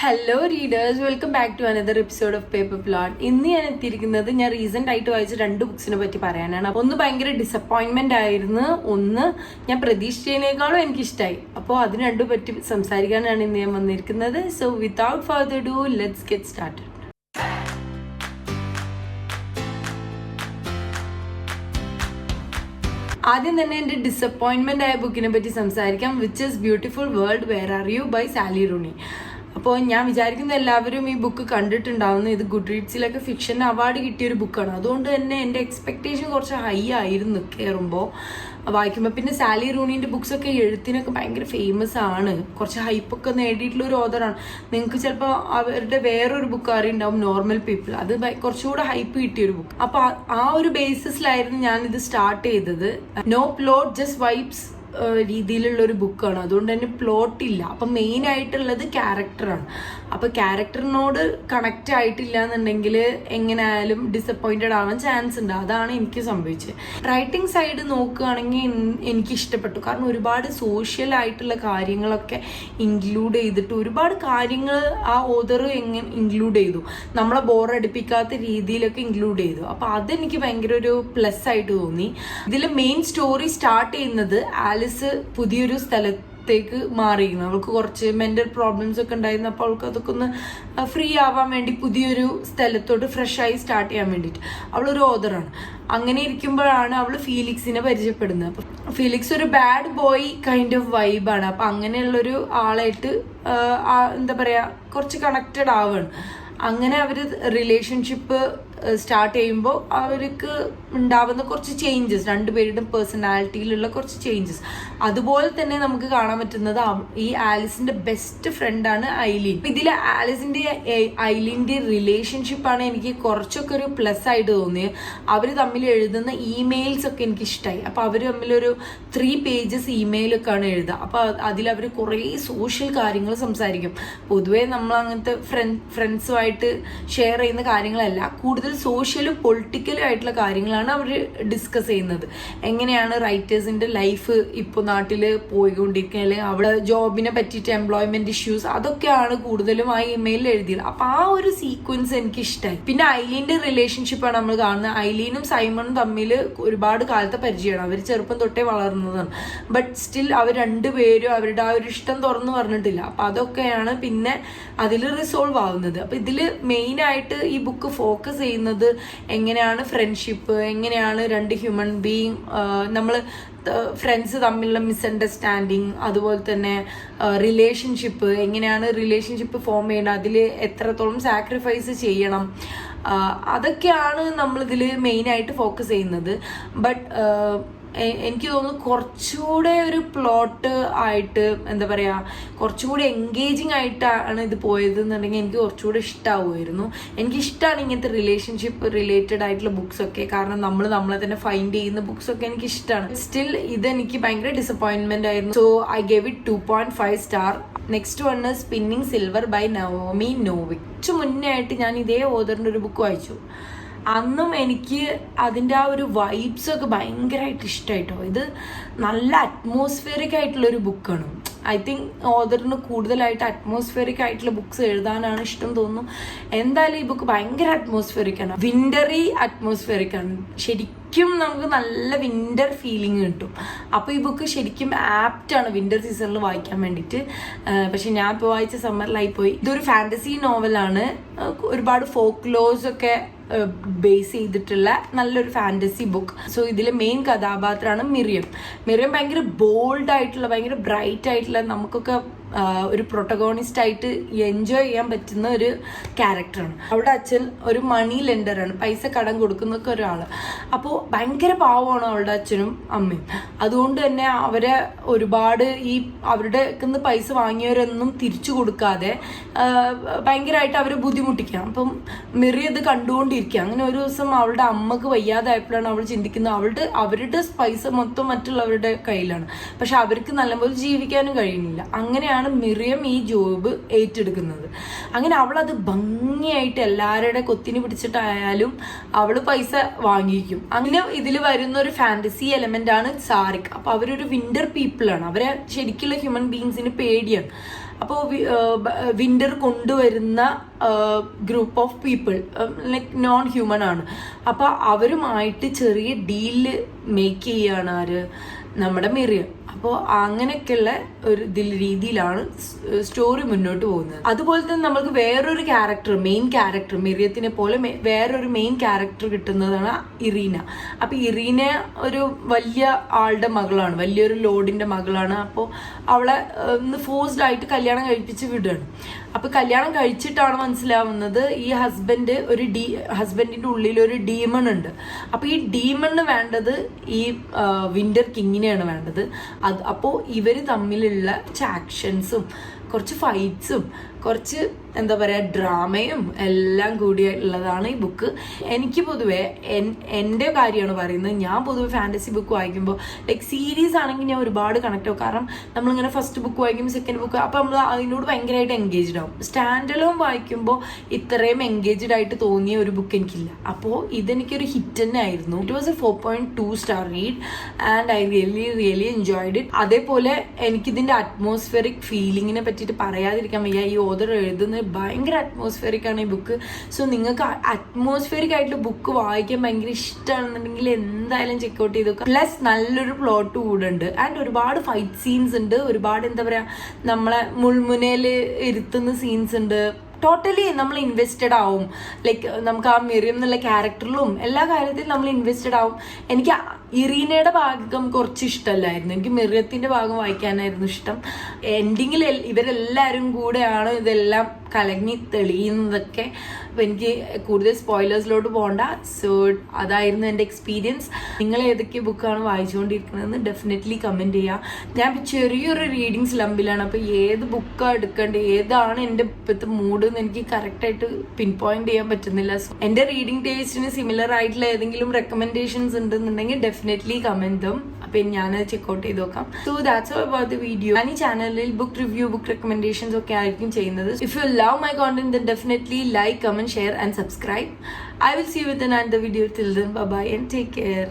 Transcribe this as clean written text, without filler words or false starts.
Hello readers, welcome back to another episode of paper plot. ഇന്ന് ഞാൻ എത്തിയിരിക്കുന്നത് ഞാൻ റീസെന്റ് ആയിട്ട് വായിച്ച 2 ബുക്സിനെ പറ്റി പറയാനാണ്. ഒന്ന് ഭയങ്കര ഡിസപ്പോയിന്റ്മെന്റ് ആയിരുന്നു, ഒന്ന് ഞാൻ പ്രതീക്ഷിച്ചതിനേക്കാളും എനിക്കിഷ്ടമായി. അപ്പോൾ അതിന് രണ്ടും പറ്റി സംസാരിക്കാനാണ് ഇന്ന് ഞാൻ വന്നിരിക്കുന്നത്. So without further do, let's get started. ആദ്യം തന്നെ എൻ്റെ ഡിസപ്പോയിന്റ്മെന്റ് ആയ ബുക്കിനെ പറ്റി സംസാരിക്കാം, which is beautiful world where are you by Sally Rooney. അപ്പോൾ ഞാൻ വിചാരിക്കുന്ന എല്ലാവരും ഈ ബുക്ക് കണ്ടിട്ടുണ്ടാവുന്നു. ഇത് ഗുഡ് റീഡ്സിലൊക്കെ ഫിക്ഷൻ അവാർഡ് കിട്ടിയൊരു ബുക്കാണ്. അതുകൊണ്ട് തന്നെ എൻ്റെ എക്സ്പെക്റ്റേഷൻ കുറച്ച് ഹൈ ആയിരുന്നു കയറുമ്പോൾ വായിക്കുമ്പോൾ. പിന്നെ സാലി റൂണീൻ്റെ ബുക്സൊക്കെ എഴുത്തിനൊക്കെ ഭയങ്കര ഫേമസ് ആണ്, കുറച്ച് ഹൈപ്പൊക്കെ നേടിയിട്ടുള്ള ഒരു ഓതറാണ്. നിങ്ങൾക്ക് ചിലപ്പോൾ അവരുടെ വേറൊരു ബുക്ക് അറിയുണ്ടാവും, നോർമൽ പീപ്പിൾ. അത് കുറച്ചുകൂടെ ഹൈപ്പ് കിട്ടിയൊരു ബുക്ക്. അപ്പോൾ ആ ഒരു ബേസിസിലായിരുന്നു ഞാനിത് സ്റ്റാർട്ട് ചെയ്തത്. നോ പ്ലോട്ട്, ജസ്റ്റ് വൈബ്സ് രീതിയിലുള്ള ഒരു ബുക്കാണ്. അതുകൊണ്ട് തന്നെ പ്ലോട്ട് ഇല്ല. അപ്പം മെയിൻ ആയിട്ടുള്ളത് ക്യാരക്ടറാണ്. അപ്പോൾ ക്യാരക്ടറിനോട് കണക്റ്റ് ആയിട്ടില്ല എന്നുണ്ടെങ്കിൽ എങ്ങനെയായാലും ഡിസപ്പോയിൻറ്റഡ് ആവാൻ ചാൻസ് ഉണ്ട്. അതാണ് എനിക്ക് സംഭവിച്ചത്. റൈറ്റിംഗ് സൈഡ് നോക്കുകയാണെങ്കിൽ എനിക്ക് ഇഷ്ടപ്പെട്ടു. കാരണം ഒരുപാട് സോഷ്യൽ ആയിട്ടുള്ള കാര്യങ്ങളൊക്കെ ഇൻക്ലൂഡ് ചെയ്തിട്ട് ഒരുപാട് കാര്യങ്ങൾ ആ ഓതർ ഇൻക്ലൂഡ് ചെയ്തു. നമ്മളെ ബോറടിപ്പിക്കാത്ത രീതിയിലൊക്കെ ഇൻക്ലൂഡ് ചെയ്തു. അപ്പോൾ അതെനിക്ക് ഭയങ്കര ഒരു പ്ലസ് ആയിട്ട് തോന്നി. ഇതിൽ മെയിൻ സ്റ്റോറി സ്റ്റാർട്ട് ചെയ്യുന്നത് ആലിസ് പുതിയൊരു സ്ഥലത്തേക്ക് മാറിയിരുന്നു. അവൾക്ക് കുറച്ച് മെന്റൽ പ്രോബ്ലംസ് ഒക്കെ ഉണ്ടായിരുന്നു. അപ്പോൾ അവൾക്ക് അതൊക്കെ ഒന്ന് ഫ്രീ ആവാൻ വേണ്ടി പുതിയൊരു സ്ഥലത്തോട്ട് ഫ്രഷായി സ്റ്റാർട്ട് ചെയ്യാൻ വേണ്ടിയിട്ട് അവളൊരു ഓതറാണ്. അങ്ങനെ ഇരിക്കുമ്പോഴാണ് അവൾ ഫീലിക്സിനെ പരിചയപ്പെടുന്നത്. അപ്പം ഫീലിക്സ് ഒരു ബാഡ് ബോയ് കൈൻഡ് ഓഫ് വൈബാണ്. അപ്പം അങ്ങനെയുള്ളൊരു ആളായിട്ട് എന്താ പറയുക, കുറച്ച് കണക്റ്റഡ് ആവുകയാണ്. അങ്ങനെ അവർ റിലേഷൻഷിപ്പ് സ്റ്റാർട്ട് ചെയ്യുമ്പോൾ അവർക്ക് ഉണ്ടാവുന്ന കുറച്ച് ചേഞ്ചസ്, രണ്ടുപേരുടെ പേഴ്സണാലിറ്റിയിലുള്ള കുറച്ച് ചേഞ്ചസ്. അതുപോലെ തന്നെ നമുക്ക് കാണാൻ പറ്റുന്നത് ഈ ആലിസിന്റെ ബെസ്റ്റ് ഫ്രണ്ടാണ് ഐലീൻ. ഇതിൽ ആലിസിന്റെ ഐലീൻ്റെ റിലേഷൻഷിപ്പാണ് എനിക്ക് കുറച്ചൊക്കെ ഒരു പ്ലസ് ആയിട്ട് തോന്നിയത്. അവർ തമ്മിൽ എഴുതുന്ന ഇമെയിൽസ് ഒക്കെ എനിക്ക് ഇഷ്ടമായി. അപ്പോൾ അവർ തമ്മിലൊരു 3 പേജസ് ഇമെയിലൊക്കെയാണ് എഴുതുക. അപ്പോൾ അതിൽ അവർ കുറേ സോഷ്യൽ കാര്യങ്ങൾ സംസാരിക്കും. പൊതുവേ നമ്മൾ അങ്ങനത്തെ ഫ്രണ്ട്സുമായിട്ട് ഷെയർ ചെയ്യുന്ന കാര്യങ്ങളല്ല, കൂടുതൽ സോഷ്യലും പൊളിറ്റിക്കലും ആയിട്ടുള്ള കാര്യങ്ങളാണ് അവർ ഡിസ്കസ് ചെയ്യുന്നത്. എങ്ങനെയാണ് റൈറ്റേഴ്സിന്റെ ലൈഫ് ഇപ്പോൾ നാട്ടിൽ പോയിക്കൊണ്ടിരിക്കുക, അല്ലെങ്കിൽ അവിടെ ജോബിനെ പറ്റിയിട്ട് എംപ്ലോയ്മെന്റ് ഇഷ്യൂസ്, അതൊക്കെയാണ് കൂടുതലും ആ ഇമെയിലിൽ എഴുതിയത്. അപ്പൊ ആ ഒരു സീക്വൻസ് എനിക്ക് ഇഷ്ടമായി. പിന്നെ ഐലീൻ്റെ റിലേഷൻഷിപ്പാണ് നമ്മൾ കാണുന്നത്. ഐലീനും സൈമണും തമ്മിൽ ഒരുപാട് കാലത്തെ പരിചയമാണ്. അവർ ചെറുപ്പം തൊട്ടേ വളർന്നതാണ്. ബട്ട് സ്റ്റിൽ അവർ രണ്ടുപേരും അവരുടെ ആ ഒരു ഇഷ്ടം തുറന്നു പറഞ്ഞിട്ടില്ല. അപ്പൊ അതൊക്കെയാണ് പിന്നെ അതിൽ റിസോൾവ് ആവുന്നത്. അപ്പൊ ഇതിൽ മെയിൻ ആയിട്ട് ഈ ബുക്ക് ഫോക്കസ് ചെയ്യുന്നത് എങ്ങനെയാണ് ഫ്രണ്ട്ഷിപ്പ്, എങ്ങനെയാണ് 2 ഹ്യൂമൻ ബീയിങ്, നമ്മൾ ഫ്രണ്ട്സ് തമ്മിലുള്ള മിസ്അണ്ടർസ്റ്റാൻഡിങ്, അതുപോലെ തന്നെ റിലേഷൻഷിപ്പ്, എങ്ങനെയാണ് റിലേഷൻഷിപ്പ് ഫോം ചെയ്യണം, അതിൽ എത്രത്തോളം സാക്രിഫൈസ് ചെയ്യണം, അതൊക്കെയാണ് നമ്മളിതിൽ മെയിനായിട്ട് ഫോക്കസ് ചെയ്യുന്നത്. ബട്ട് എനിക്ക് തോന്നുന്നു കുറച്ചുകൂടെ ഒരു പ്ലോട്ട് ആയിട്ട്, എന്താ പറയുക, കുറച്ചുകൂടി എൻഗേജിങ് ആയിട്ടാണ് ഇത് പോയത് എന്നുണ്ടെങ്കിൽ എനിക്ക് കുറച്ചുകൂടെ ഇഷ്ടമാവുമായിരുന്നു. എനിക്കിഷ്ടമാണ് ഇങ്ങനത്തെ റിലേഷൻഷിപ്പ് റിലേറ്റഡ് ആയിട്ടുള്ള ബുക്സൊക്കെ. കാരണം നമ്മളെ തന്നെ ഫൈൻഡ് ചെയ്യുന്ന ബുക്സൊക്കെ എനിക്ക് ഇഷ്ടമാണ്. സ്റ്റിൽ ഇതെനിക്ക് ഭയങ്കര ഡിസപ്പോയിൻമെന്റ് ആയിരുന്നു. So I gave it 2.5 star. Next one spinning silver by Naomi Novik. മുന്നേ ആയിട്ട് ഞാൻ ഇതേ ഓതറിൻ്റെ ഒരു ബുക്ക് വായിച്ചു. അന്നും എനിക്ക് അതിൻ്റെ ആ ഒരു വൈബ്സ് ഒക്കെ ഭയങ്കരമായിട്ട് ഇഷ്ടമായിട്ടോ. ഇത് നല്ല അറ്റ്മോസ്ഫിയറിക് ആയിട്ടുള്ളൊരു ബുക്കാണ്. ഐ തിങ്ക് ഓതറിന് കൂടുതലായിട്ട് അറ്റ്മോസ്ഫിയറിക് ആയിട്ടുള്ള ബുക്സ് എഴുതാനാണ് ഇഷ്ടം തോന്നുന്നു. എന്തായാലും ഈ ബുക്ക് ഭയങ്കര അറ്റ്മോസ്ഫിയറിക് ആണ്, വിൻ്ററി അറ്റ്മോസ്ഫിയറിക് ആണ്. ശരിക്കും നമുക്ക് നല്ല വിൻ്റർ ഫീലിംഗ് കിട്ടും. അപ്പോൾ ഈ ബുക്ക് ശരിക്കും ആപ്റ്റാണ് വിൻ്റർ സീസണിൽ വായിക്കാൻ വേണ്ടിയിട്ട്. പക്ഷെ ഞാൻ ഇപ്പോൾ വായിച്ച സമ്മറിലായി പോയി. ഇതൊരു ഫാൻറ്റസി നോവലാണ്. ഒരുപാട് ഫോക്ക് ലോസ് ഒക്കെ ബേസ് ചെയ്തിട്ടുള്ള നല്ലൊരു ഫാൻറ്റസി ബുക്ക്. സോ ഇതിലെ മെയിൻ കഥാപാത്രമാണ് മിറിയം. ഭയങ്കര ബോൾഡ് ആയിട്ടുള്ള, ഭയങ്കര ബ്രൈറ്റ് ആയിട്ടുള്ള, നമുക്കൊക്കെ ഒരു പ്രൊട്ടഗോണിസ്റ്റ് ആയിട്ട് എൻജോയ് ചെയ്യാൻ പറ്റുന്ന ഒരു ക്യാരക്ടറാണ്. അവളുടെ അച്ഛൻ ഒരു മണി ലെൻഡറാണ്, പൈസ കടം കൊടുക്കുന്നൊക്കെ ഒരാൾ. അപ്പോൾ ഭയങ്കര പാവമാണ് അവളുടെ അച്ഛനും അമ്മയും. അതുകൊണ്ട് തന്നെ അവരെ ഒരുപാട് ഈ അവരുടെ പൈസ വാങ്ങിയവരൊന്നും തിരിച്ചു കൊടുക്കാതെ ഭയങ്കരമായിട്ട് അവർ ബുദ്ധിമുട്ടിക്കാം. അപ്പം മിറി ഇത് കണ്ടുകൊണ്ടിരിക്കുക. അങ്ങനെ ഒരു ദിവസം അവളുടെ അമ്മക്ക് വയ്യാതായപ്പോഴാണ് അവൾ ചിന്തിക്കുന്നത് അവരുടെ പൈസ മൊത്തം മറ്റുള്ളവരുടെ കയ്യിലാണ്, പക്ഷെ അവർക്ക് നല്ലപോലെ ജീവിക്കാനും കഴിയുന്നില്ല. അങ്ങനെയാണ് മിറിയം ഈ ജോബ് ഏറ്റെടുക്കുന്നത്. അങ്ങനെ അവളത് ഭംഗിയായിട്ട് എല്ലാവരുടെ കൊത്തിന് പിടിച്ചിട്ടായാലും അവള് പൈസ വാങ്ങിക്കും. അങ്ങനെ ഇതിൽ വരുന്ന ഒരു ഫാന്റസി എലമെന്റ് ആണ് സാരിക്. അപ്പൊ അവരൊരു വിന്റർ പീപ്പിൾ ആണ്. അവരെ ശരിക്കുള്ള ഹ്യൂമൻ ബീങ്സിന് പേടിയാണ്. അപ്പോൾ വിന്റർ കൊണ്ടുവരുന്ന group of people like non human ആണ്. അപ്പോൾ അവരുമായിട്ട് ചെറിയ ഡീല് മേക്ക് ചെയ്യാണ് ആര്, നമ്മുടെ മിറിയം. അപ്പോൾ അങ്ങനെയൊക്കെയുള്ള ഒരു രീതിയിലാണ് സ്റ്റോറി മുന്നോട്ട് പോകുന്നത്. അതുപോലെ തന്നെ നമ്മൾക്ക് വേറൊരു ക്യാരക്ടർ, മെയിൻ ക്യാരക്ടർ, മിറിയത്തിനെ പോലെ വേറൊരു മെയിൻ ക്യാരക്ടർ കിട്ടുന്നതാണ് ഇറീന. അപ്പോൾ ഇറീന ഒരു വലിയ ആളുടെ മകളാണ്, വലിയൊരു ലോഡിന്റെ മകളാണ്. അപ്പോൾ അവളെ ഫോഴ്സ്ഡ് ആയിട്ട് കല്യാണം കഴിപ്പിച്ച് വിടുകയാണ്. അപ്പോൾ കല്യാണം കഴിച്ചിട്ടാണ് മനസ്സിലാവുന്നത് ഈ ഹസ്ബൻഡിന്റെ ഉള്ളിൽ ഒരു ഡീമൺ ഉണ്ട്. അപ്പോൾ ഈ ഡീമണിന് വേണ്ടത് ഈ വിന്റർ കിങ്ങിനെയാണ് വേണ്ടത്. അപ്പോൾ ഇവര് തമ്മിലുള്ള ആക്ഷൻസും കുറച്ച് ഫൈറ്റ്സും കുറച്ച് എന്താ പറയുക ഡ്രാമയും എല്ലാം കൂടി ഉള്ളതാണ് ഈ ബുക്ക്. എനിക്ക് പൊതുവെ എൻ്റെ കാര്യമാണ് പറയുന്നത്, ഞാൻ പൊതുവെ ഫാൻറ്റസി ബുക്ക് വായിക്കുമ്പോൾ ലൈക്ക് സീരീസ് ആണെങ്കിൽ ഞാൻ ഒരുപാട് കണക്ട് ആവും. കാരണം നമ്മളിങ്ങനെ ഫസ്റ്റ് ബുക്ക് വായിക്കും, സെക്കൻഡ് ബുക്ക്, അപ്പോൾ നമ്മൾ അതിനോട് ഭയങ്കരമായിട്ട് എൻഗേജ്ഡ് ആവും. സ്റ്റാൻഡ് അലോൺ വായിക്കുമ്പോൾ ഇത്രയും എൻഗേജ്ഡ് ആയിട്ട് തോന്നിയ ഒരു ബുക്ക് എനിക്കില്ല. അപ്പോൾ ഇതെനിക്കൊരു ഹിറ്റ് തന്നെ ആയിരുന്നു. It was A 4.2 star read and I really enjoyed it. അതേപോലെ എനിക്കിതിൻ്റെ അറ്റ്മോസ്ഫിയറിക് ഫീലിങ്ങിനെ പറ്റിയിട്ട് പറയാതിരിക്കാൻ വയ്യ. ഈ ഓതർ എഴുതുന്നത് ഭയങ്കര അറ്റ്മോസ്ഫിയറിക് ആണ് ഈ ബുക്ക്. സോ നിങ്ങൾക്ക് അറ്റ്മോസ്ഫിയറിക് ആയിട്ടുള്ള ബുക്ക് വായിക്കാൻ ഭയങ്കര ഇഷ്ടമാണെന്നുണ്ടെങ്കിൽ എന്തായാലും ചെക്കൗട്ട് ചെയ്ത് നോക്കുക. പ്ലസ് നല്ലൊരു പ്ലോട്ട് കൂടെ ഉണ്ട് ആൻഡ് ഒരുപാട് ഫൈറ്റ് സീൻസ് ഉണ്ട്, ഒരുപാട് എന്താ പറയാ നമ്മളെ മുൾമുനയിൽ ഇരുത്തുന്ന സീൻസ് ഉണ്ട്. ടോട്ടലി നമ്മൾ ഇൻവെസ്റ്റഡ് ആവും. ലൈക്ക് നമുക്ക് ആ മിറിയം എന്നുള്ള ക്യാരക്ടറിലും എല്ലാ കാര്യത്തിലും നമ്മൾ ഇൻവെസ്റ്റഡ് ആവും. എനിക്ക് ഇറീനയുടെ ഭാഗം കുറച്ച് ഇഷ്ടമല്ലായിരുന്നു, എനിക്ക് മിറിയത്തിന്റെ ഭാഗം വായിക്കാനായിരുന്നു ഇഷ്ടം. എൻഡിങ്ങിൽ ഇവരെല്ലാവരും കൂടെയാണ് ഇതെല്ലാം കലങ്ങി തെളിയുന്നതൊക്കെ. അപ്പം എനിക്ക് കൂടുതൽ സ്പോയിലേഴ്സിലോട്ട് പോകണ്ട. സോ അതായിരുന്നു എൻ്റെ എക്സ്പീരിയൻസ്. നിങ്ങൾ ഏതൊക്കെ ബുക്കാണ് വായിച്ചുകൊണ്ടിരിക്കുന്നതെന്ന് ഡെഫിനറ്റ്ലി കമൻറ്റ് ചെയ്യുക. ഞാൻ ചെറിയൊരു റീഡിങ് സ്ലംബിലാണ്. അപ്പോൾ ഏത് ബുക്കാണ് എടുക്കേണ്ടത്, ഏതാണ് എൻ്റെ ഇപ്പോഴത്തെ മൂഡ് എന്ന് എനിക്ക് കറക്റ്റായിട്ട് പിൻ പോയിന്റ് ചെയ്യാൻ പറ്റുന്നില്ല. സോ എൻ്റെ റീഡിങ് ടേസ്റ്റിന് സിമിലർ ആയിട്ടുള്ള ഏതെങ്കിലും റെക്കമെൻഡേഷൻസ് ഉണ്ടെന്നുണ്ടെങ്കിൽ ഡെഫിനറ്റ്ലി കമൻറ്റ് ചെയ്യും. അപ്പം ഞാനത് ചെക്കൗട്ട് ചെയ്ത് നോക്കാം. So that's all about the video. ഞാൻ ഈ ചാനലിൽ ബുക്ക് റിവ്യൂ, ബുക്ക് റെക്കമെൻഡേഷൻസ് ഒക്കെ ആയിരിക്കും ചെയ്യുന്നത്. If you love my content, then definitely like, comment, share and subscribe. I will see you with another video. Till then, bye bye and take care.